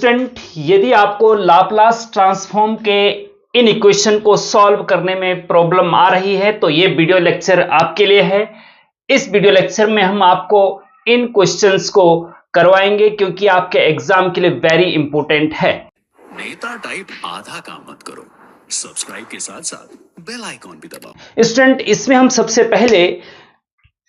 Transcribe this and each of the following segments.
Student, यदि आपको Laplace transform के इन इक्वेशन को सॉल्व करने में प्रॉब्लम आ रही है तो ये वीडियो लेक्चर आपके लिए है। इस वीडियो लेक्चर में हम आपको इन क्वेश्चंस को करवाएंगे क्योंकि आपके एग्जाम के लिए वेरी इंपॉर्टेंट है। नेता टाइप आधा काम मत करो, सब्सक्राइब के साथ साथ बेल आइकॉन भी दबाओ। स्टूडेंट, इसमें हम सबसे पहले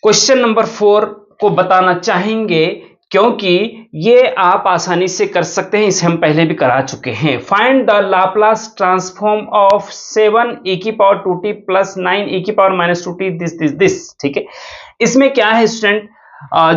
क्वेश्चन नंबर 4 को बताना चाहेंगे क्योंकि ये आप आसानी से कर सकते हैं, इसे हम पहले भी करा चुके हैं। Find the Laplace transform of 7e⁻2t plus 9e⁻−2t this. ठीक है, इसमें क्या है स्टूडेंट,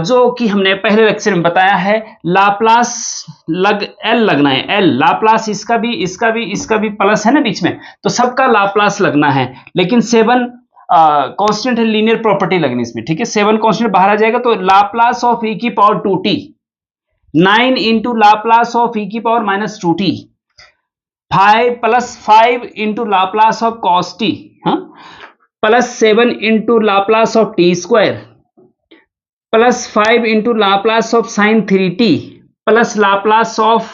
जो कि हमने पहले लेक्चर में बताया है, लाप्लास एल लगना है। एल लाप्लास इसका भी प्लस है ना बीच में, तो सबका लाप्लास लगना है। लेकिन 7 कांस्टेंट है, लीनियर प्रॉपर्टी लगनी इसमें। ठीक है, 7 कांस्टेंट बाहर आ जाएगा तो Laplace of e⁻2t 9 into Laplace of e⁻−2t 5 plus 5 into Laplace of cos t plus 7 into Laplace of t square plus 5 into Laplace of sine 3t plus Laplace of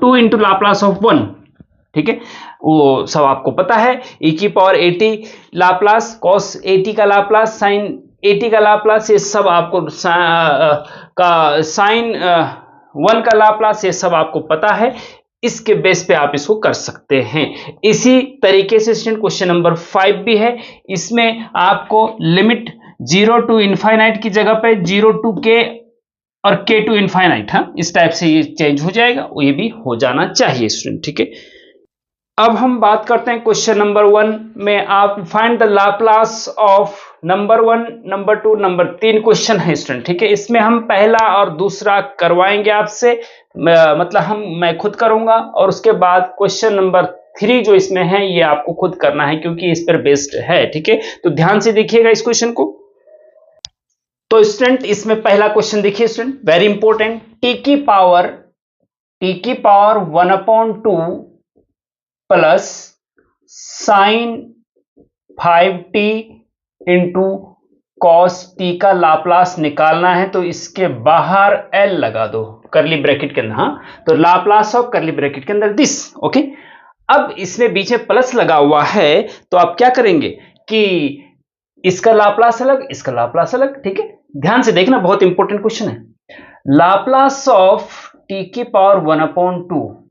2 into Laplace of 1। ठीक है, वो सब आपको पता है। e⁻80 Laplace, cos 80 का Laplace, sign 80 का Laplace, ये सब आपको का साइन 1 का लाप्लास, ये सब आपको पता है। इसके बेस पे आप इसको कर सकते हैं। इसी तरीके से स्टूडेंट क्वेश्चन नंबर 5 भी है। इसमें आपको लिमिट 0 टू इनफाइनाइट की जगह पे 0 टू k और k टू इनफाइनाइट, इस टाइप से ये चेंज हो जाएगा, ये भी हो जाना चाहिए स्टूडेंट। ठीक है, अब हम बात करते हैं क्वेश्चन नंबर 1 में। आप find the Laplace of number 1, number 2, number 3 question है स्टूडेंट। ठीक है, इसमें हम पहला और दूसरा करवाएंगे आपसे, मतलब मैं खुद करूंगा, और उसके बाद क्वेश्चन नंबर 3 जो इसमें है ये आपको खुद करना है क्योंकि इस पर बेस्ड है। ठीक है, तो ध्यान से देखिएगा इस क्वेश्चन को। तो स्टूडेंट, इसमें पहला क्वेश्चन देखिए स्टूडेंट, वेरी इंपॉर्टेंट। t की power 1/2 plus sign 5t into cos t का लाप्लास निकालना है, तो इसके बाहर l लगा दो करली ब्रैकेट के अंदर। तो लाप्लास ऑफ करली ब्रैकेट के अंदर दिस। ओके, अब इसमें बीच में प्लस लगा हुआ है तो आप क्या करेंगे कि इसका लाप्लास अलग, इसका लाप्लास अलग। ठीक है, ध्यान से देखना, बहुत इंपॉर्टेंट क्वेश्चन है। लाप्लास ऑफ t की power 1/2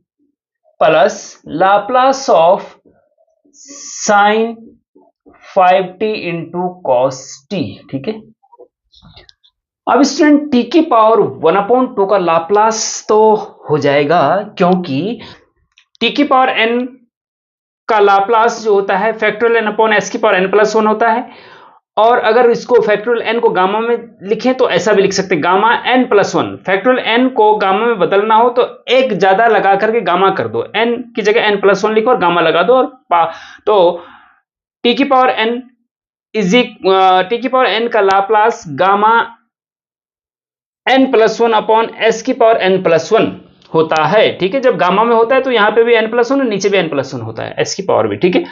plus Laplace of sine 5t into cos t। ठीक है, अब स्टूडेंट t की पावर 1/2 का लाप्लास तो हो जाएगा क्योंकि t की पावर n का लाप्लास जो होता है फैक्टोरियल n अपॉन s की पावर n+1 होता है। और अगर इसको फैक्टोरियल n को गामा में लिखें तो ऐसा भी लिख सकते हैं, गामा n+1। फैक्टोरियल n को गामा में बदलना हो तो एक ज्यादा लगा करके गामा कर दो, n की जगह n+1 लिखो और गामा लगा दो, और तो t की पावर n का Laplace gamma n+1 upon s की पावर n+1 होता है। ठीक है, जब गामा में होता है तो यहां पे भी n+1 और नीचे भी n+1 होता है, s की पावर भी। ठीक है,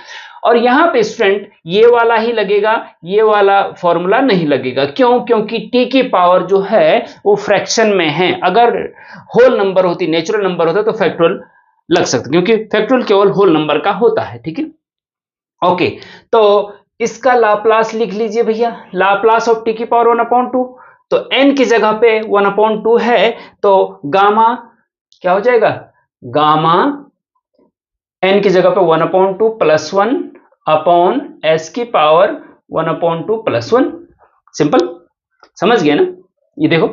और यहां पे स्टूडेंट ये वाला ही लगेगा, ये वाला फॉर्मूला नहीं लगेगा। क्यों? क्योंकि t की पावर जो है वो फ्रैक्शन में है। अगर होल नंबर होती, नेचुरल नंबर होता तो फैक्टोरियल लग सकता, क्योंकि फैक्टोरियल केवल होल नंबर का होता है। ठीक है, ओके, तो इसका लाप्लास लिख लीजिए भैया, लाप्लास ऑफ t की पावर 1/2। तो n की जगह पे 1/2 है तो गामा क्या हो जाएगा, गामा n की जगह पे 1/2 प्लस 1 अपॉन s की पावर 1/2 प्लस 1। सिंपल, समझ गए ना? ये देखो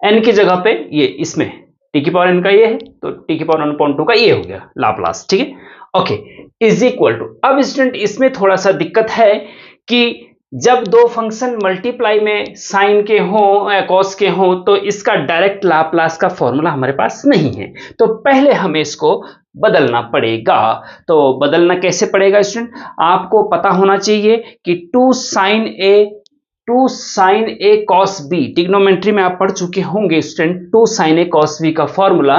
n की जगह पे ये, इसमें t की पावर n का ये है तो t की पावर 1/2 का ये हो गया लाप्लास। ठीक है, ओके, इज इक्वल टू। अब स्टूडेंट इसमें थोड़ा सा दिक्कत है कि जब दो फंक्शन मल्टीप्लाई में साइन के हों या कॉस के हों तो इसका डायरेक्ट लाप्लास का फॉर्मूला हमारे पास नहीं है, तो पहले हमें इसको बदलना पड़ेगा। तो बदलना कैसे पड़ेगा स्टूडेंट, आपको पता होना चाहिए कि 2 sine A cos B, trigonometry में आप पढ़ चुके होंगे student. 2 sine A cos B का formula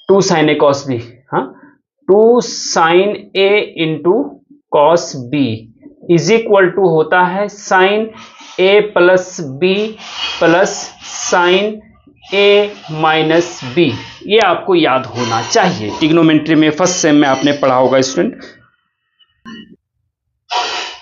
2 sine A cos B, 2 sine A into cos B is equal to होता है sine A plus B plus sine A minus B, ये आपको याद होना चाहिए। ट्रिग्नोमेट्री में फर्स्ट सेम में आपने पढ़ा होगा स्टूडेंट।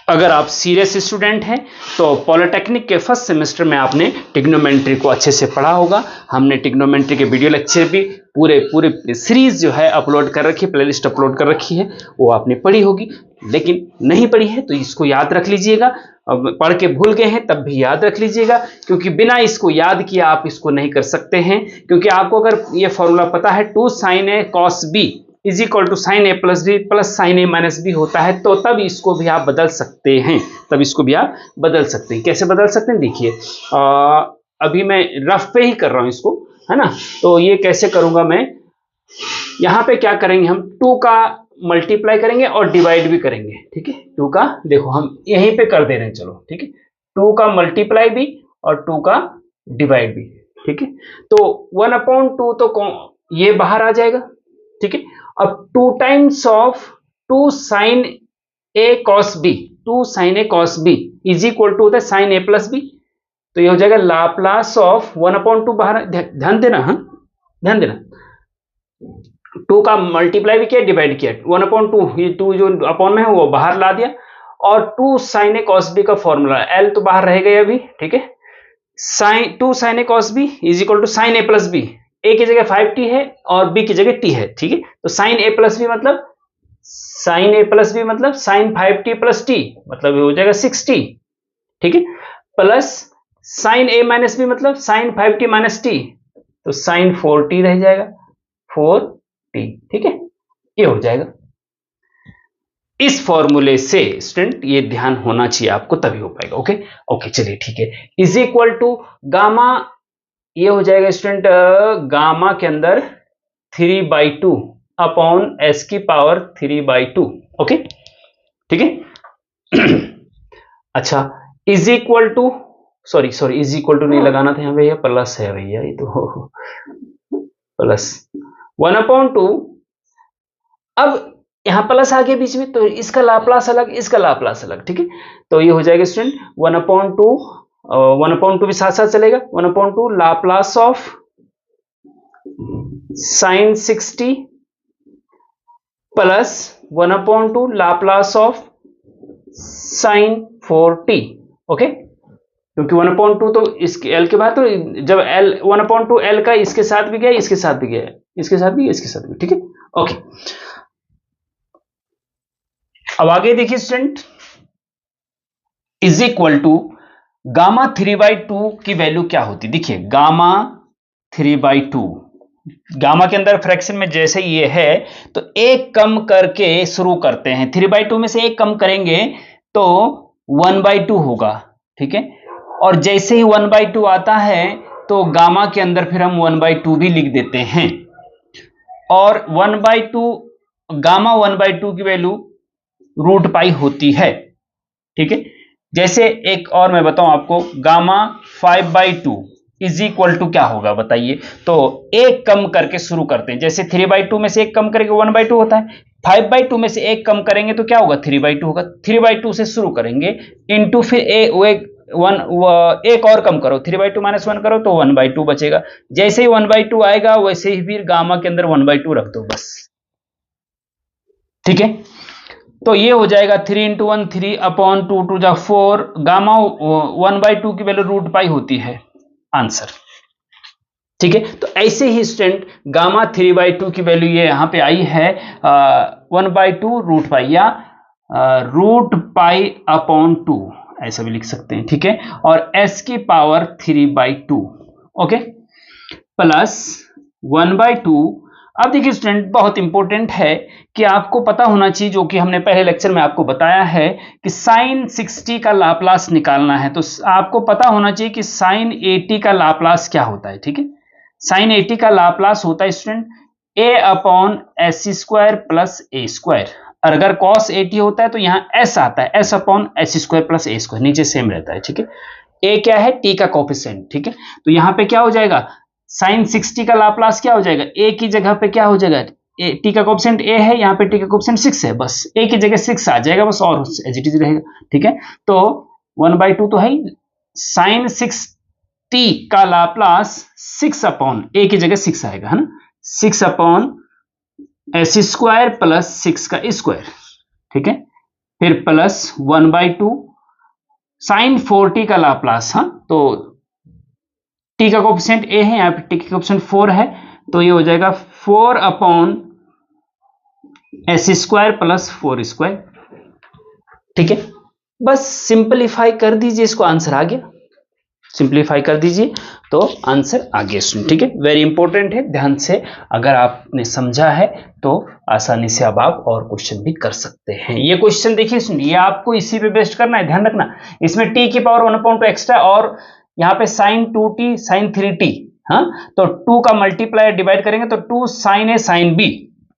अगर आप सीरियस स्टूडेंट हैं तो पॉलिटेक्निक के फर्स्ट सेमेस्टर में आपने ट्रिग्नोमेट्री को अच्छे से पढ़ा होगा। हमने ट्रिग्नोमेट्री के वीडियो लेक्चर भी पूरे सीरीज जो है अपलोड कर रखी है, प्लेलिस्ट अपलोड कर रखी है, वो आपने पढ़ी होगी। लेकिन नहीं पढ़ी है तो इसको याद रख लीजिएगा, पढ़ के भूल गए हैं तब भी याद रख लीजिएगा, क्योंकि बिना इसको याद किए आप इसको नहीं कर सकते हैं। क्योंकि आपको अगर ये फॉर्मूला पता है 2 sin a cos b is equal to sine A plus B plus sine A minus B होता है, तो तब इसको भी आप बदल सकते हैं, तब इसको भी आप बदल सकते हैं। कैसे बदल सकते हैं देखिए, अभी मैं रफ पे ही कर रहा हूं इसको, है ना। तो ये कैसे करूंगा मैं, यहां पे क्या करेंगे हम, 2 का मल्टीप्लाई करेंगे और डिवाइड भी करेंगे, ठीक है। 2 का देखो हम यहीं पे कर दे रहे हैं, चलो ठीक है। 2 का मल्टीप्लाई भी और 2 का डिवाइड भी, ठीक है। तो 1/2 तो ये बाहर आ जाएगा, ठीक है। अब 2 times of 2 sin a cos b, 2 sin a cos b is equal to होता है sin a प्लस b, तो ये हो जाएगा लाप्लास ऑफ 1/2 बाहर, ध्यान देना, हाँ ध्यान देना। 2 का मल्टीप्लाई भी किया, डिवाइड किया, 1/2, ये 2 जो अपॉन में है वो बाहर ला दिया, और 2 sin a cos b का फॉर्मूला, l तो बाहर रह गया अभी, ठीक है। 2 sin a cos b is equal to sin a plus b, a की जगह 5t है और b की जगह t है, ठीक है। तो sin a प्लस b मतलब sin 5t प्लस t, मतलब ये हो जाएगा 6t, ठीक है। Plus sin a minus b मतलब sin 5t माइनस t, तो sin 4t रह जाएगा, 4t, ठीक है। ये हो जाएगा। इस फॉर्मूले से स्टूडेंट ये ध्यान होना चाहिए आपको, तभी हो पाएगा। ओके ओके, चलिए ठीक है। इज इक्वल टू गामा, ये हो जाएगा स्टूडेंट गामा के अंदर 3/2 अपॉन s की पावर 3/2, ओके ठीक है। अच्छा, is equal to, sorry is equal to नहीं लगाना था यहाँ भैया, प्लस है भैया, ये तो प्लस 1/2। अब यहां प्लस आ गया बीच में, तो इसका लाप्लास अलग, इसका लाप्लास अलग, ठीक है। तो ये हो जाएगा स्टूडेंट 1/2 भी साथ साथ चलेगा, 1/2 Laplace of sin 60 plus 1/2 Laplace of sin 4t, okay. क्योंकि 1/2 तो इसके l के बाद, तो जब l 1/2 l का इसके साथ भी गया, इसके साथ भी गया, इसके साथ भी, इसके साथ भी, ठीक है, ओके। अब आगे देखिए student, is equal to gamma 3/2 की वैल्यू क्या होती है। देखिए गामा 3/2, गामा के अंदर फ्रैक्शन में जैसे ये है तो एक कम करके शुरू करते हैं, 3/2 में से एक कम करेंगे तो 1/2 होगा, ठीक है। और जैसे ही 1/2 आता है तो गामा के अंदर फिर हम 1/2 भी लिख देते हैं, और 1/2 गामा 1/2 की वैल्यू √π होती है, ठीक है। जैसे एक और मैं बताऊं आपको, गामा 5/2 इज इक्वल टू क्या होगा बताइए। तो एक कम करके शुरू करते हैं, जैसे 3/2 में से एक कम करेंगे 1/2 होता है, 5/2 में से एक कम करेंगे तो क्या होगा, 3/2 होगा। 3/2 से शुरू करेंगे इंटू, फिर एक और कम करो, 3/2 माइनस 1 करो तो 1/2 बचेगा। जैसे ही 1/2 आएगा वैसे ही फिर गामा के अंदर 1/2 रख दो बस, ठीक है। तो ये हो जाएगा 3 × 1 3/2 2 जा 4, गामा 1/2 की वैल्यू √π होती है, आंसर, ठीक है। तो ऐसे ही स्टूडेंट गामा 3/2 की वैल्यू ये यहां पे आई है 1/2 √π या √π/2, ऐसा भी लिख सकते हैं, ठीक है। और s की पावर 3/2, ओके, प्लस 1/2। अब देखिए स्टूडेंट बहुत इंपॉर्टेंट है कि आपको पता होना चाहिए, जो कि हमने पहले लेक्चर में आपको बताया है कि sin 60 का लाप्लास निकालना है, तो आपको पता होना चाहिए कि sin 80 का लाप्लास क्या होता है, ठीक है। sin 80 का लाप्लास होता है स्टूडेंट a/s² प्लस a², और अगर cos 80 होता है तो यहाँ s आता है, s/s² प्लस a², नीचे सेम रहता है, ठीक है। a क्या है, t का कोफिशिएंट, ठीक है। तो यहाँ पे क्या हो जाएगा, sin 60 का लाप्लास क्या हो जाएगा, a की जगह पे क्या हो जाएगा, t का कोफिशिएंट a है, यहाँ पे t का कोफिशिएंट 6 है, बस a की जगह 6 आ जाएगा बस, और एज इट इज रहेगा, ठीक है। तो 1/2 तो है ही, sin 6 टी का लाप्लास 6 अपॉन ए की जगह 6 आएगा, है ना, 6 अपॉन एस स्क्वायर प्लस 6 का स्क्वायर, ठीक है, फिर प्लस 1/2 साइन 4t का लाप्लास, हाँ, तो टी का कोएफिशिएंट ए है, यहाँ पे टी का कोएफिशिएंट 4 है, तो ये हो जाएगा 4 upon S square plus 4 square, ठीक है। बस सिंपलीफाई कर दीजिए इसको, आंसर आ गया। सिंपलीफाई कर दीजिए तो आंसर आ गया, ठीक है। वेरी इंपॉर्टेंट है, ध्यान से अगर आपने समझा है तो आसानी से अब आप और क्वेश्चन भी कर सकते हैं। ये क्वेश्चन देखिए, सुनिए, ये आपको इसी पे बेस्ड करना है, ध्यान रखना। इसमें टी की पावर 1/2 एक्स्ट्रा और यहाँ पे साइन 2t साइन 3t, हाँ, तो 2 का मल्टीप्लाई डिवाइड करेंगे तो 2 साइन ए साइन बी,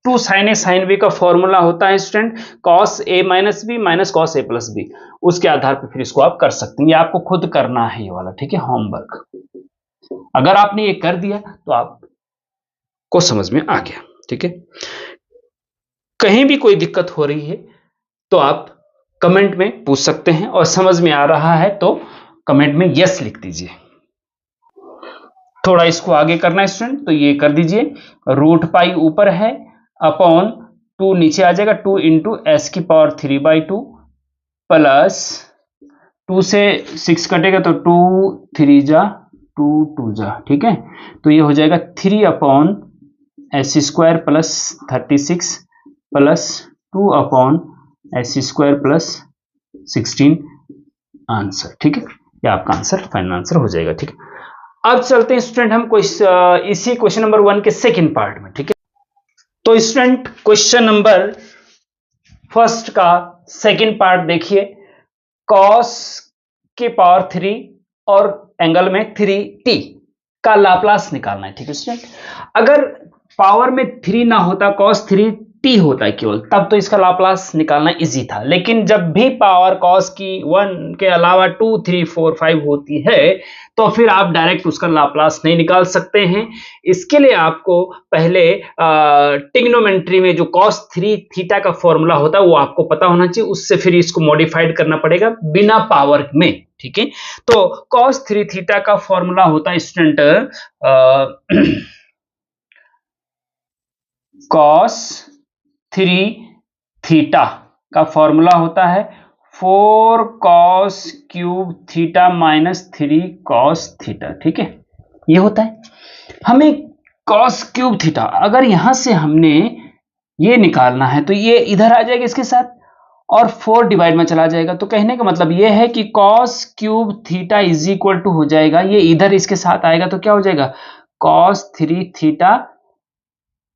2 साइन ए साइन बी का फॉर्मूला होता है student cos A minus B minus cos A plus B. उसके आधार पर फिर इसको आप कर सकते हैं, ये आपको खुद करना है ये वाला, ठीक है, होमवर्क। अगर आपने ये कर दिया तो आपको समझ में आ गया, ठीक है। कहीं भी कोई दिक्कत हो रही है तो आप कमेंट में पूछ सकते हैं, और समझ में आ रहा है तो कमेंट में यस लिख दीजिए। थोड़ा इसको आगे करना है स्टूडेंट, तो ये कर दीजिए, रूट पाई ऊपर है अपॉन 2 नीचे आ जाएगा, 2 इंटू एस की पावर 3/2 प्लस 2 से 6 कटेगा तो 2 3 जा 2 2 जा, ठीक है, तो ये हो जाएगा 3 upon S square plus 36 plus 2 upon S square plus 16 answer, ठीक है। ये आपका आंसर फाइनल आंसर हो जाएगा, ठीक है। अब चलते हैं स्टूडेंट हम इसी क्वेश्चन नंबर 1 के सेकंड पार्ट में, ठीक है। तो स्टूडेंट क्वेश्चन नंबर फर्स्ट का सेकंड पार्ट देखिए, कॉस के पावर 3 और एंगल में 3t का लाप्लास निकालना है, ठीक है स्टूडेंट। अगर पावर में 3 ना होता, cos 3t होता है केवल, तब तो इसका लाप्लास निकालना इजी था। लेकिन जब भी पावर cos की 1 के अलावा 2 3 4 5 होती है तो फिर आप डायरेक्ट उसका लाप्लास नहीं निकाल सकते हैं। इसके लिए आपको पहले ट्रिग्नोमेट्री में जो cos 3 थीटा का फॉर्मूला होता है वो आपको पता होना चाहिए, उससे फिर इसको मॉडिफाइड करना पड़ेगा बिना पावर में, ठीक है। तो cos 3 थीटा का फॉर्मूला होता है स्टूडेंट cos 3 थीटा का फॉर्मूला होता है 4 cos cube theta minus 3 cos theta, ठीक है, ये होता है। हमें cos क्यूब थीटा अगर यहां से हमने ये निकालना है तो ये इधर आ जाएगा इसके साथ और 4 डिवाइड में चला जाएगा, तो कहने का मतलब ये है कि cos cube theta is equal to हो जाएगा, ये इधर इसके साथ आएगा तो क्या हो जाएगा cos 3 थीटा,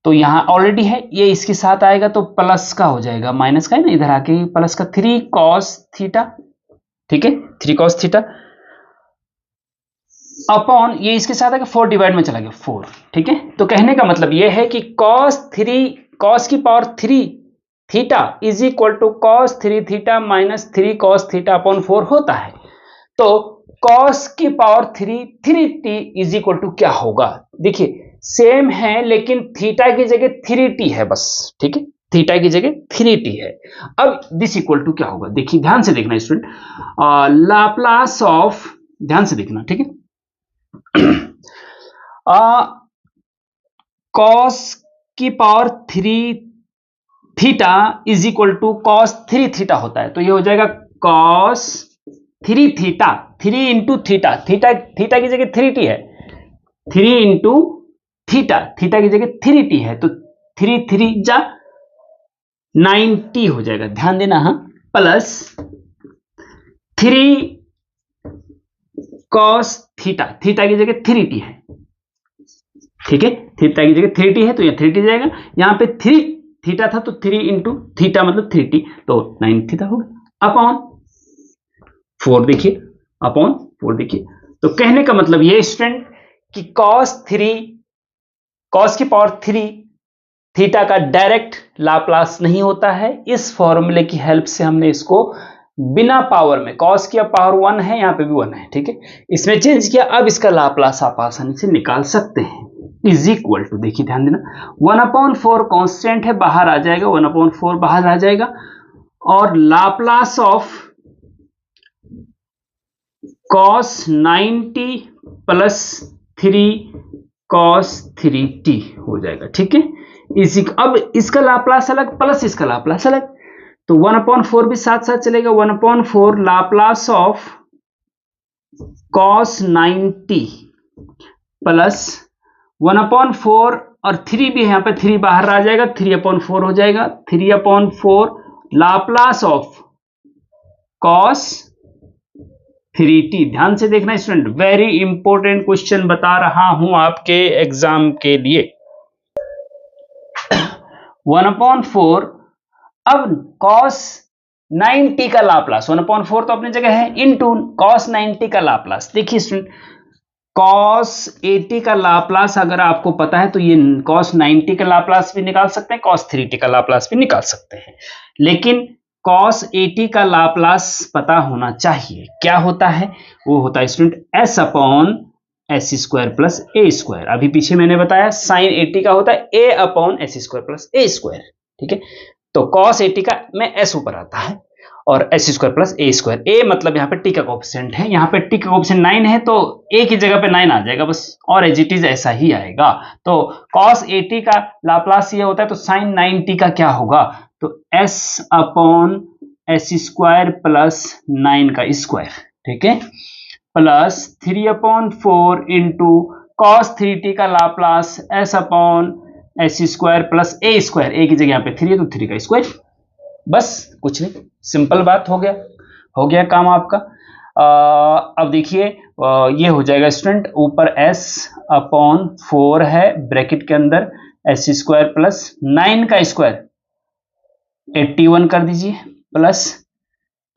तो यहां ऑलरेडी है, ये इसके साथ आएगा तो प्लस का हो जाएगा, माइनस का है ना, इधर आके प्लस का 3 cos थीटा, ठीक है, 3 cos थीटा अपॉन ये इसके साथ आएगा 4 डिवाइड में चला गया 4, ठीक है। तो कहने का मतलब ये है कि cos की power 3 theta is equal to cos 3 theta minus 3 cos theta upon 4 होता है। तो cos की power 3t is equal to क्या होगा, देखिए सेम है लेकिन थीटा की जगह 3t है बस, ठीक है, थीटा की जगह 3t है। अब दिस इक्वल टू क्या होगा, देखिए ध्यान से देखना स्टूडेंट, लाप्लास ऑफ, ध्यान से देखना, ठीक है, cos की power 3 theta is equal to cos 3 theta होता है, तो ये हो जाएगा cos 3 theta, 3 into theta, theta की जगह 3t है, 3 इंटू थीटा, थीटा की जगह 3t है, तो 3 3 जा 9t हो जाएगा, ध्यान देना, हाँ, प्लस 3 cos थीटा, थीटा की जगह 3t है, ठीक है, थीटा की जगह 3t है तो ये 3t जाएगा, यहां पे 3 थीटा था तो 3 इंटू थीटा मतलब 3t, तो 9 थीटा होगा अपॉन 4, देखिए अपॉन 4, देखिए। तो कहने का मतलब ये स्टूडेंट कि cos की पावर 3 थीटा का डायरेक्ट लाप्लास नहीं होता है, इस फॉर्मूले की हेल्प से हमने इसको बिना पावर में, cos की पावर 1 है, यहां पे भी 1 है, ठीक है, इसमें चेंज किया, अब इसका लाप्लास आप आसानी से निकाल सकते हैं, इज इक्वल टू, देखिए ध्यान देना, 1/4 कांस्टेंट है, बाहर आ जाएगा, 1/4 बाहर आ जाएगा, और Laplace of cos 90 plus 3 cos 3t हो जाएगा, ठीक है। इसी अब इसका लाप्लास अलग प्लस इसका लाप्लास अलग, तो 1/4 भी साथ साथ चलेगा। 1/4 Laplace of cos 9t plus 1/4 और 3 भी है, यहाँ पे 3 बाहर आ जाएगा, 3/4 हो जाएगा। 3/4 लाप्लास ऑफ cos 3t। ध्यान से देखना स्टूडेंट, वेरी इंपॉर्टेंट क्वेश्चन बता रहा हूं आपके एग्जाम के लिए। 1/4 अब cos 9t का लाप्लास, 1/4 तो अपनी जगह है, इनटू cos 9t का लाप्लास। देखिए स्टूडेंट, cos 80 का लाप्लास अगर आपको पता है तो ये cos 90 का लाप्लास भी निकाल सकते हैं, cos 3t का लाप्लास भी निकाल सकते हैं, लेकिन cos 80 का लाप्लास पता होना चाहिए। क्या होता है? वो होता है स्टूडेंट s/s² प्लस a²। अभी पीछे मैंने बताया sin 80 का होता है a/s² प्लस a², ठीक है। तो cos 80 का में s ऊपर आता है और s² प्लस a²। a मतलब यहाँ पे t का कोएफिशिएंट है, यहाँ पे t का कोएफिशिएंट 9 है तो a की जगह पे 9 आ जाएगा बस, और एज इट इज ऐसा ही आएगा। तो cos 80 का लाप्लास ये होता है, तो sin 9t का क्या होगा? तो s/s² प्लस 9 का स्क्वायर, ठीक है, प्लस 3/4 इंटू cos 3t का Laplace s/s² plus a²। a की जगह यहाँ पे 3 है तो 3 का स्क्वायर, बस कुछ नहीं, सिंपल बात हो गया काम आपका। अब देखिए ये हो जाएगा स्टूडेंट, ऊपर s/4 है, ब्रैकेट के अंदर s² प्लस 9 का स्क्वायर 81 कर दीजिए, प्लस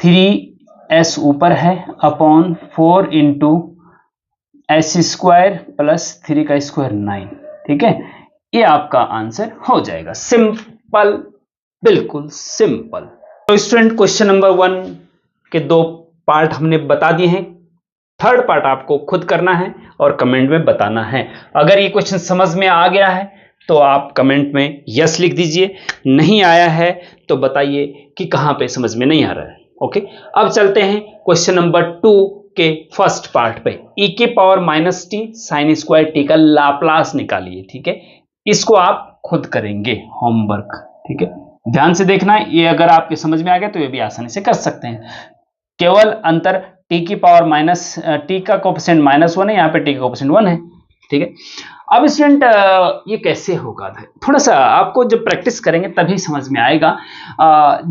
3s ऊपर है अपॉन 4 इंटू s² प्लस 3 का स्क्वायर 9, ठीक है। ये आपका आंसर हो जाएगा। सिंपल, बिल्कुल सिंपल। तो स्टूडेंट क्वेश्चन नंबर 1 के 2 पार्ट हमने बता दिए हैं, थर्ड पार्ट आपको खुद करना है और कमेंट में बताना है। अगर ये क्वेश्चन समझ में आ गया है तो आप कमेंट में यस लिख दीजिए, नहीं आया है तो बताइए कि कहां पे समझ में नहीं आ रहा है। ओके, अब चलते हैं क्वेश्चन नंबर 2 के फर्स्ट पार्ट पे। e की power minus T sign square T का लाप्लास निकालिए, ठीक है। इसको आप खुद करेंगे होमवर्क, ठीक है, ध्यान से देखना। ये अगर आपके समझ में आ गया तो ये भी आसानी से कर सकते हैं। केवल अंतर t की पावर माइनस टी का कोएफिशिएंट -1 है, यहाँ पे t का कोएफिशिएंट 1 है, ठीक है। अब स्टूडेंट ये कैसे होगा, थोड़ा सा आपको जब प्रैक्टिस करेंगे तभी समझ में आएगा।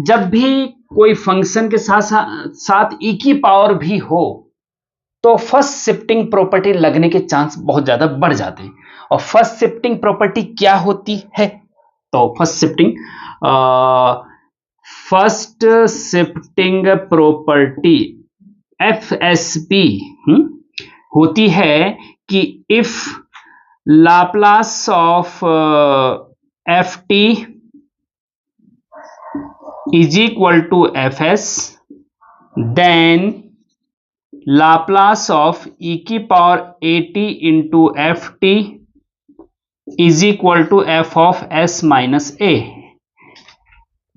जब भी कोई फंक्शन के साथ e की पावर भी हो तो फर्स्ट शिफ्टिंग प्रॉपर्टी लगने के चांस बहुत ज्यादा बढ़ जाते हैं। और फर्स्ट शिफ्टिंग प्रॉपर्टी क्या होती है? तो फर्स्ट शिफ्टिंग प्रॉपर्टी FSP होती है कि if Laplace of ft is equal to fs, then Laplace of e की power at into ft is equal to f of s minus a।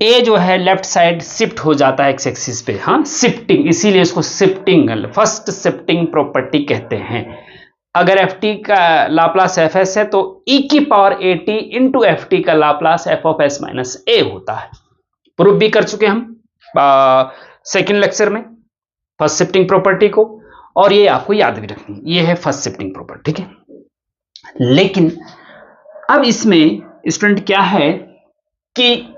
A जो है लेफ्ट साइड शिफ्ट हो जाता है x axis पे, हाँ, शिफ्टिंग, इसीलिए इसको शिफ्टिंग, फर्स्ट शिफ्टिंग प्रॉपर्टी कहते हैं। अगर एफ टी का लाप्लास एफ एस है तो ई की power A T into F T का Laplace F of S minus A होता है। प्रूफ भी कर चुके हम सेकेंड लेक्चर में फर्स्ट शिफ्टिंग प्रॉपर्टी को, और ये आपको याद भी रखनी, ये है फर्स्ट शिफ्टिंग प्रॉपर्टी, ठीक है। लेकिन अब इसमें स्टूडेंट क्या है कि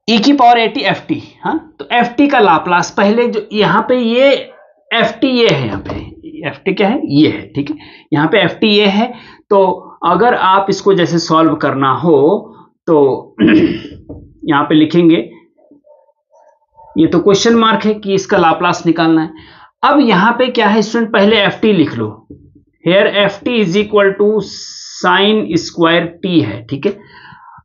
e की power A T F T, हाँ, तो एफ टी का लाप्लास पहले जो यहाँ पे ये एफ टी ये है, यहाँ पे एफ टी क्या है, ये है, ठीक है, यहाँ पे एफ टी ये है। तो अगर आप इसको जैसे सॉल्व करना हो तो यहाँ पे लिखेंगे, ये तो क्वेश्चन मार्क है कि इसका लाप्लास निकालना है। अब यहाँ पे क्या है स्टूडेंट, पहले एफ टी लिख लो, here F T is equal to sine square T है, ठीक है।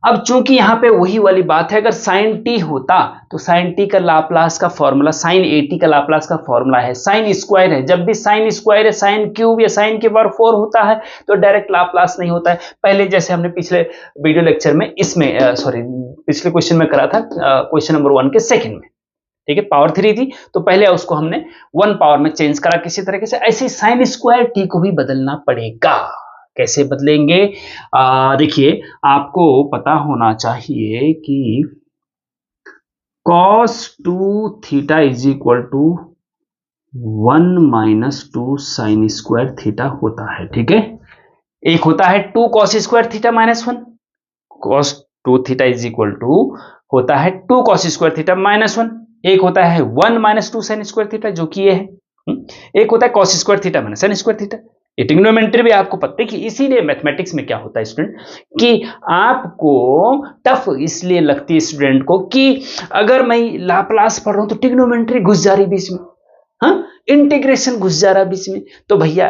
अब चूंकि यहाँ पे वही वाली बात है, अगर साइन टी होता तो साइन टी का लाप्लास का फॉर्मूला साइन ए टी का लाप्लास का फॉर्मूला है साइन स्क्वायर है। जब भी साइन स्क्वायर है, साइन क्यूब या साइन के पावर 4 होता है तो डायरेक्ट लाप्लास नहीं होता है। पहले जैसे हमने पिछले वीडियो लेक्चर में इसमें पिछले क्वेश्चन में करा था, क्वेश्चन नंबर 1 के सेकंड में, ठीक है, पावर 3 थी तो पहले उसको हमने 1 पावर में चेंज करा किसी तरीके से। ऐसे साइन स्क्वायर टी को भी बदलना पड़ेगा। कैसे बदलेंगे? देखिए, आपको पता होना चाहिए कि cos 2 theta is equal to 1 minus 2 sine square theta होता है। ठीक है, एक होता है 2 cos square theta minus 1, cos 2 theta is equal to होता है 2 cos स्क्वायर थीटा माइनस 1। एक होता है 1 माइनस 2 साइन स्क्वायर थीटा, जो कि ये है। एक होता है cos square theta minus sign square theta. ये ट्रिग्नोमेट्री भी आपको पता है कि इसीलिए मैथमेटिक्स में क्या होता है स्टूडेंट, कि आपको टफ इसलिए लगती है स्टूडेंट को कि अगर मैं लाप्लास पढ़ रहा हूं तो ट्रिग्नोमेट्री घुस जा रही बीच में, हाँ, इंटीग्रेशन घुस जा रहा बीच में। तो भैया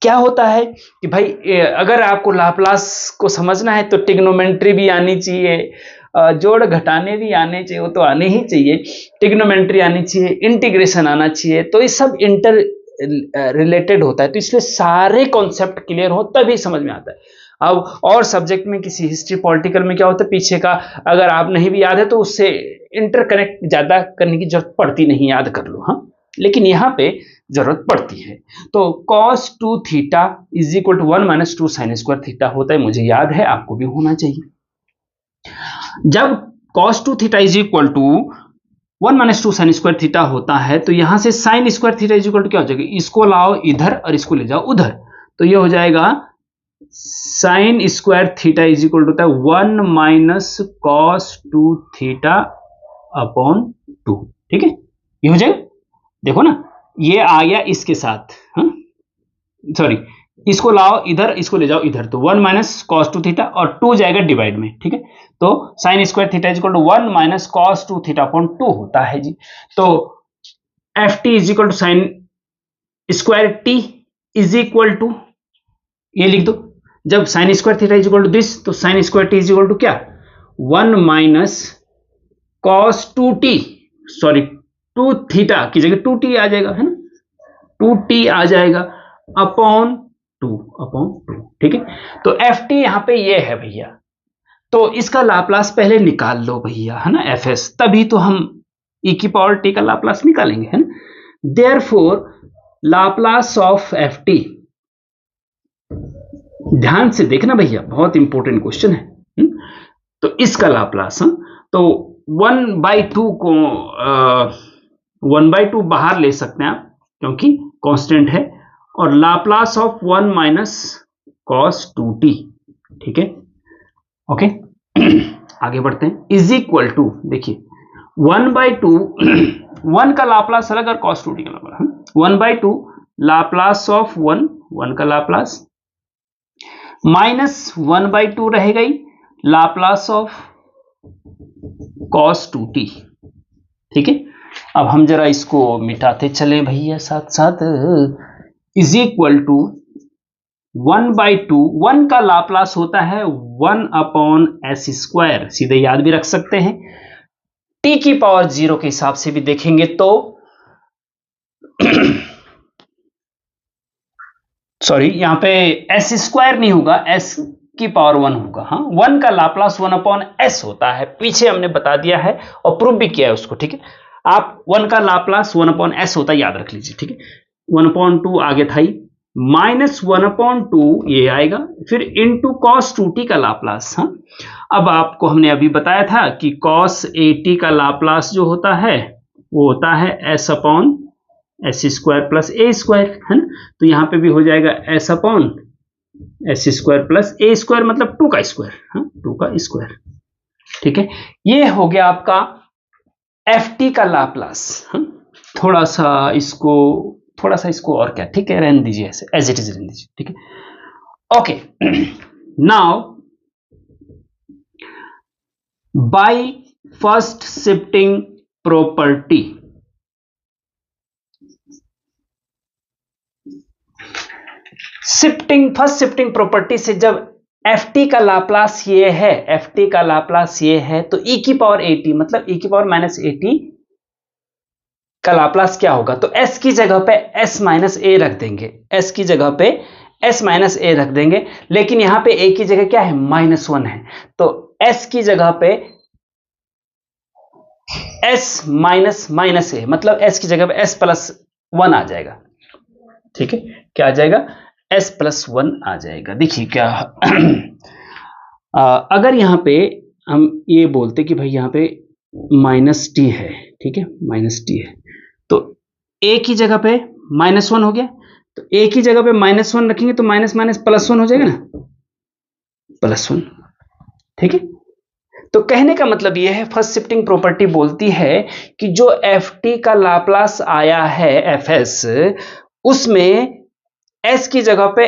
क्या होता है कि भाई अगर आपको लाप्लास को समझना है तो ट्रिग्नोमेट्री भी आनी चाहिए, जोड़ घटाने भी आने चाहिए, वो तो आने ही चाहिए, ट्रिग्नोमेट्री आनी चाहिए, इंटीग्रेशन आना चाहिए। तो ये सब इंटर रिलेटेड होता है, तो इसलिए सारे कॉन्सेप्ट क्लियर हो तभी समझ में आता है। अब और सब्जेक्ट में किसी हिस्ट्री पॉलिटिकल में क्या होता है, पीछे का अगर आप नहीं भी याद है तो उससे इंटरकनेक्ट ज्यादा करने की जरूरत पड़ती नहीं, याद कर लो। हाँ, लेकिन यहां पे जरूरत पड़ती है। तो cos 2 theta is equal to 1 minus 2 sine square theta होता है, मुझे याद है, आपको भी होना चाहिए। जब cos 2 theta is equal to 1 minus 2 sine square theta होता है तो यहां से sine square theta is equal to क्या हो जाएगा, इसको लाओ इधर और इसको ले जाओ उधर, तो ये हो जाएगा sine square theta is equal to होता है 1 माइनस cos 2 थीटा अपॉन 2। ठीक है, ये हो जाएगा। देखो ना, ये आ गया इसके साथ, सॉरी, इसको लाओ इधर, इसको ले जाओ इधर, तो 1 माइनस cos 2 थीटा और 2 जाएगा डिवाइड में। ठीक है, तो sine square theta is equal to 1 minus cos 2 theta upon 2 होता है जी। तो F T is equal to sine square T is equal to, ये लिख दो, जब sine square theta is equal to this, तो sine square T is equal to क्या, 1 minus cos 2t, sorry 2 theta की जगह 2t आ जाएगा, है ना, 2t आ जाएगा अपॉन 2। ठीक है, तो एफ टी यहां पे ये है भैया, तो इसका लाप्लास पहले निकाल लो भैया, है ना, एफ एस, तभी तो हम ई की पावर टी का लाप्लास निकालेंगे, है ना। Therefore Laplace of F T, ध्यान से देखना भैया, बहुत इंपॉर्टेंट क्वेश्चन है। तो इसका लाप्लास, तो 1/2 को 1/2 बाहर ले सकते हैं आप क्योंकि कांस्टेंट है, और Laplace of 1 minus cos 2t। ठीक है, ओके, आगे बढ़ते हैं। इज इक्वल टू, देखिए 1/2 1 का लाप्लास अलग और cos 2t का लाप्लास, 1/2 लाप्लास ऑफ 1 का लाप्लास माइनस 1/2 रह गई लाप्लास ऑफ cos 2t। ठीक है, अब हम जरा इसको मिटाते चले भैया साथ साथ। इज इक्वल टू 1/2, 1 का लाप्लास होता है 1 अपॉन एस स्क्वायर, सीधे याद भी रख सकते हैं। टी की पावर 0 के हिसाब से भी देखेंगे तो सॉरी, यहां पे एस स्क्वायर नहीं होगा, एस की पावर 1 होगा। हाँ, 1 का लाप्लास 1 अपॉन एस होता है, पीछे हमने बता दिया है और प्रूव भी किया है उसको। ठीक है, आप 1 का लाप्लास 1 अपॉन एस होता है, याद रख लीजिए। ठीक है, 1/2 आगे था ही, माइनस 1/2 ये आएगा, फिर इंटू cos 2t का लाप्लास। हाँ, अब आपको हमने अभी बताया था कि cos at का लाप्लास जो होता है वो होता है s upon S square plus A square, है ना, तो यहां पे भी हो जाएगा s upon S square plus A square, मतलब 2 का स्क्वायर, हाँ, 2 का स्क्वायर। ठीक है, ये हो गया आपका एफ टी का लाप्लास। थोड़ा सा इसको और क्या, ठीक है, रहने दीजिए ऐसे, एज इट इज रहने दीजिए। ठीक है, okay. Now by first shifting property, first shifting property से जब एफ टी का लाप्लास ये है, एफ टी का लाप्लास ये है, तो ई की पावर ए टी, मतलब ई की पावर माइनस ए टी का लाप्लास क्या होगा, तो s की जगह पे s माइनस ए रख देंगे, s की जगह पे s माइनस ए रख देंगे, लेकिन यहां पे a की जगह क्या है, -1 है, तो s की जगह पे एस माइनस माइनस ए, मतलब एस की जगह पे एस प्लस वन आ जाएगा। ठीक है, क्या आ जाएगा? एस प्लस वन आ जाएगा। देखिए क्या अगर यहां पे हम ये बोलते कि भाई यहां पे माइनस टी है, ठीक है, माइनस टी है, तो ए की जगह पे माइनस वन हो गया, तो ए की जगह पे माइनस वन रखेंगे तो माइनस माइनस प्लस वन हो जाएगा ना, प्लस वन। ठीक है, तो कहने का मतलब यह है, फर्स्ट शिफ्टिंग प्रॉपर्टी बोलती है कि जो एफ टी का लाप्लास आया है एफ एस, उसमें एस की जगह पे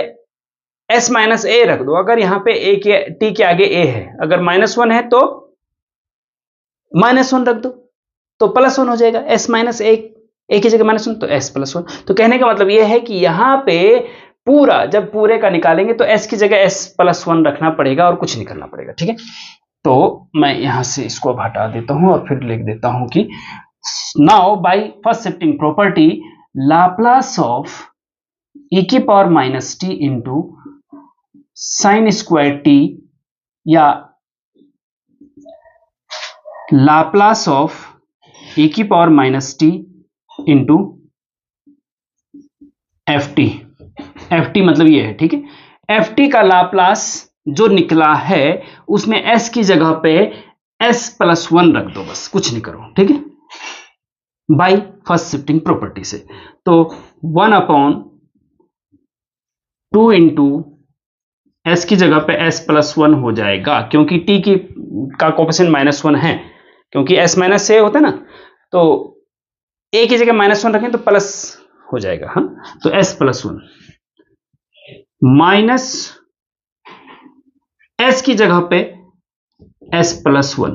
एस माइनस ए रख दो। अगर यहां पे ए के टी के आगे ए है, अगर माइनस वन है तो माइनस वन रख दो, तो प्लस वन हो जाएगा। एस माइनस ए की जगह माइनस वन तो एस प्लस वन। तो कहने का मतलब यह है कि यहां पे पूरा, जब पूरे का निकालेंगे तो एस की जगह एस प्लस वन रखना पड़ेगा और कुछ नहीं करना पड़ेगा। ठीक है, तो मैं यहां से इसको हटा देता हूं और फिर लिख देता हूं कि now by first shifting property Laplace of e की power minus T into sine square T, या लाप्लास ऑफ e की power minus T into F T मतलब ये है। ठीक है, एफ टी का लाप्लास जो निकला है उसमें s की जगह पे s प्लस वन रख दो, बस कुछ नहीं करो। ठीक है, बाई फर्स्ट शिफ्टिंग प्रॉपर्टी से, तो one upon two into S की जगह पे s प्लस वन हो जाएगा, क्योंकि t की का कोफिशिएंट माइनस वन है, क्योंकि s माइनस से होता है ना, तो a की जगह माइनस वन रखें तो प्लस हो जाएगा। हाँ, तो s plus one minus s की जगह पे s plus one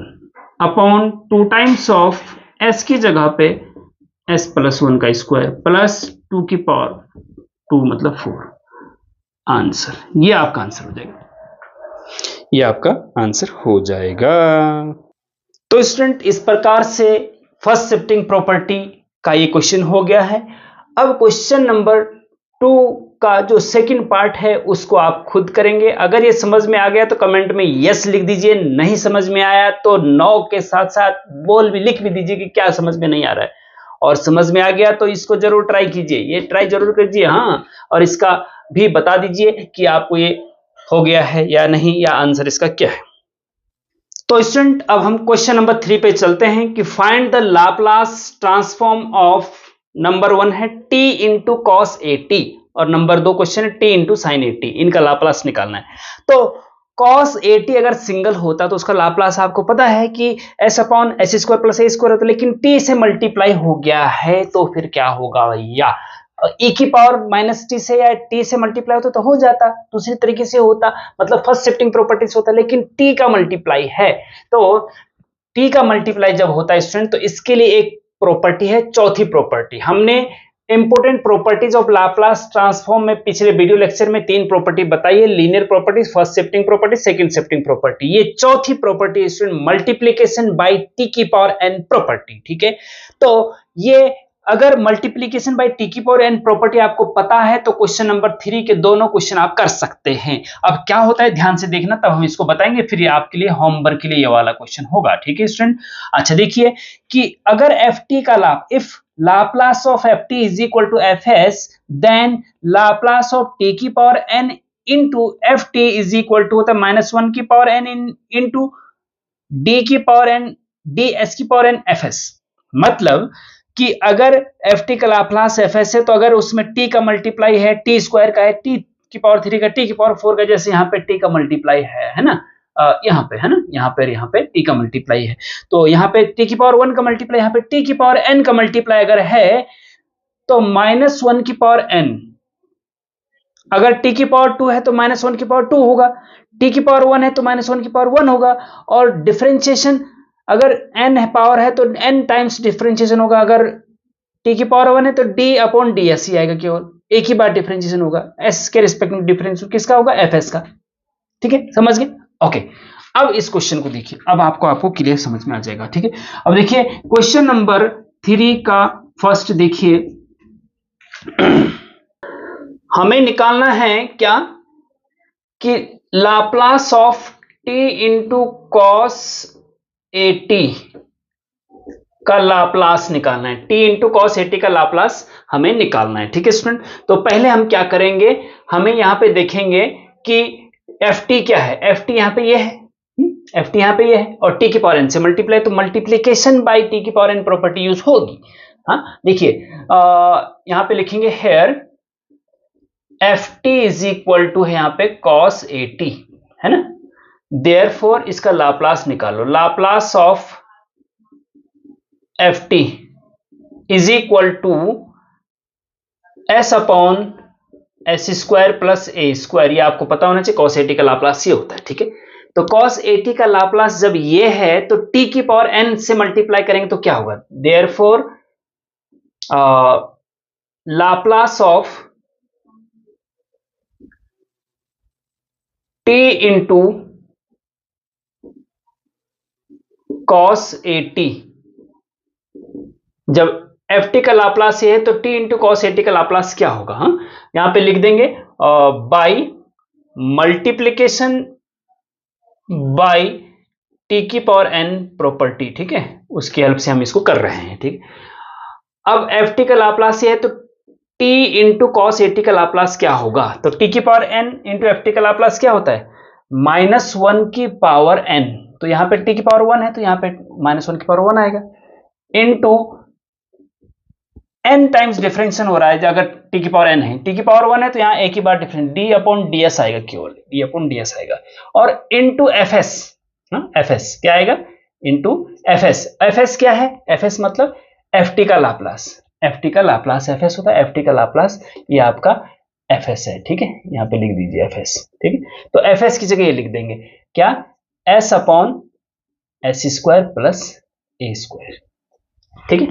upon two times of s की जगह पे s प्लस वन का स्क्वायर प्लस टू की पावर टू मतलब फोर। आंसर, ये आपका आंसर हो जाएगा, ये आपका आंसर हो जाएगा। तो स्टूडेंट, इस प्रकार से फर्स्ट शिफ्टिंग प्रॉपर्टी का ये क्वेश्चन हो गया है। अब क्वेश्चन नंबर 2 का जो सेकंड पार्ट है उसको आप खुद करेंगे। अगर ये समझ में आ गया तो कमेंट में यस लिख दीजिए, नहीं समझ में आया तो नो के साथ साथ लिख भी दीजिए कि क्या समझ में नहीं आ रहा है, और समझ में आ गया तो इसको जरूर ट्राई कीजिए, ये ट्राई जरूर कीजिए। हाँ, और इसका भी बता दीजिए कि आपको ये हो गया है या नहीं, या आंसर इसका क्या है। तो स्टूडेंट, अब हम क्वेश्चन नंबर 3 पे चलते हैं कि find the Laplace transform of, number 1 है t into cos A T, और नंबर 2 क्वेश्चन है t into sine A T, इनका लाप्लास निकालना है। तो cos ए टी अगर सिंगल होता तो उसका लाप्लास आपको पता है कि s upon S square plus A square होता, लेकिन t से मल्टीप्लाई हो गया है तो फिर क्या होगा भैया, e की पावर माइनस टी से या t से मल्टीप्लाई होता तो हो जाता, दूसरी तरीके से होता, मतलब फर्स्ट शिफ्टिंग प्रॉपर्टी से होता, लेकिन t का मल्टीप्लाई है। तो t का मल्टीप्लाई जब होता है स्टूडेंट, तो इसके लिए एक प्रॉपर्टी है, चौथी प्रॉपर्टी। हमने important properties of Laplace transform में पिछले वीडियो लेक्चर में 3 प्रॉपर्टी बताई है, linear properties, first shifting property, second shifting property. ये चौथी property student multiplication bye t की पावर n प्रॉपर्टी। ठीक है, तो ये अगर मल्टीप्लीकेशन बाय t की पावर n प्रॉपर्टी आपको पता है तो क्वेश्चन नंबर 3 के दोनों क्वेश्चन आप कर सकते हैं। अब क्या होता है ध्यान से देखना, तब हम इसको बताएंगे, फिर ये आपके लिए होमवर्क के लिए ये वाला क्वेश्चन होगा। ठीक है स्टूडेंट, अच्छा देखिए कि अगर एफ टी का if Laplace of F T is equal to F S, then Laplace of T की power n into F T is equal to होता है माइनस वन की पावर n इंटू डी की पावर n डी एस की power n F S. मतलब कि अगर F T का लाप्लास एफ एस है तो अगर उसमें टी का मल्टीप्लाई है, टी स्क्वायर का है, टी की पावर 3 का, टी की पावर 4 का, जैसे यहाँ पे टी का मल्टीप्लाई है ना, यहाँ पे है ना, यहाँ पे टी का मल्टीप्लाई है, तो यहाँ पे टी की पावर 1 का मल्टीप्लाई, यहाँ पे टी की पावर n का मल्टीप्लाई अगर है तो माइनस वन की पावर n, अगर टी की पावर 2 है तो माइनस वन की पावर 2 होगा, टी की पावर 1 है तो माइनस वन की पावर 1 होगा, और डिफरेंशिएशन अगर n पावर है तो n टाइम्स डिफरेंशिएशन होगा, अगर t की पावर 1 है तो d अपॉन डी एस ही आएगा, केवल एक ही बार डिफरेंशिएशन होगा, s के रिस्पेक्ट में डिफरेंस किसका होगा, fs का। ठीक है, समझ गए? ओके, अब इस क्वेश्चन को देखिए, अब आपको क्लियर समझ में आ जाएगा। ठीक है, अब देखिए क्वेश्चन नंबर 3 का फर्स्ट देखिए, हमें निकालना है क्या कि Laplace of t into cos A T का लाप्लास निकालना है, टी इंटू कॉस 80 का लाप्लास हमें निकालना है। ठीक है स्टूडेंट, तो पहले हम क्या करेंगे, हमें यहां पे देखेंगे कि एफ टी क्या है। एफ टी यहां पे ये है, एफ टी यहां पे ये है, और टी की पावर एन से मल्टीप्लाई, तो मल्टीप्लीकेशन बाय टी की पावर एन प्रॉपर्टी यूज होगी। हाँ देखिए यहां पे लिखेंगे here F T is equal to है यहां पे कॉस 80 है ना, देयरफॉर इसका लाप्लास निकालो, Laplace of F T is equal to S upon S square plus A square, ये आपको पता होना चाहिए, कॉस 80 का लाप्लास ये होता है। ठीक है, तो कॉस 80 का लाप्लास जब ये है तो टी की पावर एन से मल्टीप्लाई करेंगे तो क्या होगा, therefore Laplace of T into cos 80, जब एफ टी का लाप्लास ये है तो टी इंटू कॉस 80 का लाप्लास क्या होगा, हाँ यहां पे लिख देंगे बाई मल्टीप्लीकेशन बाई टी की पावर एन प्रॉपर्टी। ठीक है, उसकी हेल्प से हम इसको कर रहे हैं। ठीक, अब एफ टी का लाप्लास ये है तो टी इंटू कॉस 80 का लाप्लास क्या होगा, तो टी की power N into F T का लाप्लास क्या होता है, -1 की पावर एन, तो यहां पे टी की पावर 1 है तो यहां पे -1 की पावर 1 आएगा, इंटू n टाइम्स डिफरेंशिएशन हो रहा है, अगर t की पावर n है, t की पावर 1 है तो यहां एक ही बार डिफरेंस d अपॉन ds आएगा, केवल d अपॉन ds आएगा, और इनटू fs, fs क्या आएगा, इनटू fs, fs क्या है, fs मतलब ft का लाप्लास, ft का लाप्लास fs होता है, ft का लाप्लास ये आपका fs है। ठीक है, यहां पे लिख दीजिए fs। ठीक है, तो fs की जगह ये लिख देंगे क्या, s upon s square plus a square. ठीक है,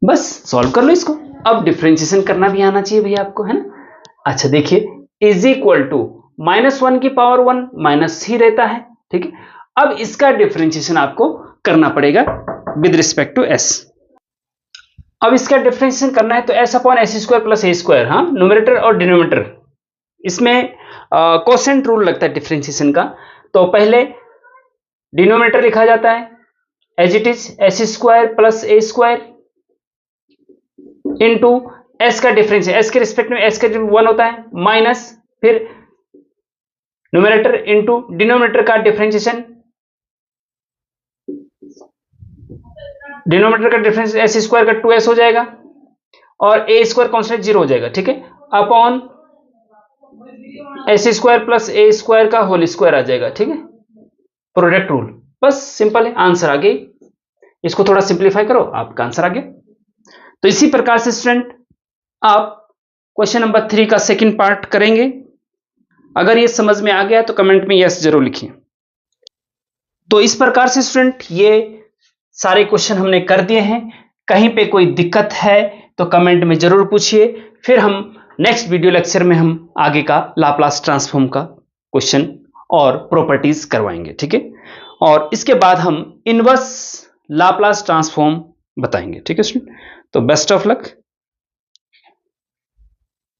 बस सॉल्व कर लो इसको। अब डिफरेंशिएशन करना भी आना चाहिए भैया आपको, है ना। अच्छा देखिए, इज इक्वल टू -1 की पावर 1 माइनस ही रहता है। ठीक है, अब इसका डिफरेंशिएशन आपको करना पड़ेगा विद रिस्पेक्ट टू s। अब इसका डिफरेंशिएशन करना है तो s upon S square plus A square, हाँ न्यूमरेटर और डिनोमिनेटर, इसमें कोसेंट रूल लगता है डिफरेंशिएशन का। तो पहले डिनोमिनेटर लिखा जाता है as it is S square plus A square into S का डिफरेंशियल, एस के रिस्पेक्ट में एस का 1 होता है, माइनस फिर न्यूमरेटर इंटू डिनोमिनेटर का डिफरेंशिएशन, डिनोमिनेटर का डिफरेंस एस स्क्वायर का 2s हो जाएगा और ए स्क्वायर कॉन्स्टेंट 0 हो जाएगा। ठीक है, upon S square plus A square का होल स्क्वायर आ जाएगा। ठीक है, प्रोडक्ट रूल, बस सिंपल है, आंसर आ गई। इसको थोड़ा सिंप्लीफाई करो, आपका आंसर आ गया। तो इसी प्रकार से स्टूडेंट आप क्वेश्चन नंबर 3 का सेकंड पार्ट करेंगे। अगर ये समझ में आ गया तो कमेंट में यस जरूर लिखिए। तो इस प्रकार से स्टूडेंट ये सारे क्वेश्चन हमने कर दिए हैं। कहीं पे कोई दिक्कत है तो कमेंट में जरूर पूछिए, फिर हम नेक्स्ट वीडियो लेक्चर में हम आगे का लाप्लास ट्रांसफॉर्म का क्वेश्चन और प्रॉपर्टीज करवाएंगे। ठीक है, और इसके बाद हम इनवर्स लाप्लास ट्रांसफॉर्म बताएंगे। ठीक है स्टूडेंट, तो बेस्ट ऑफ लक।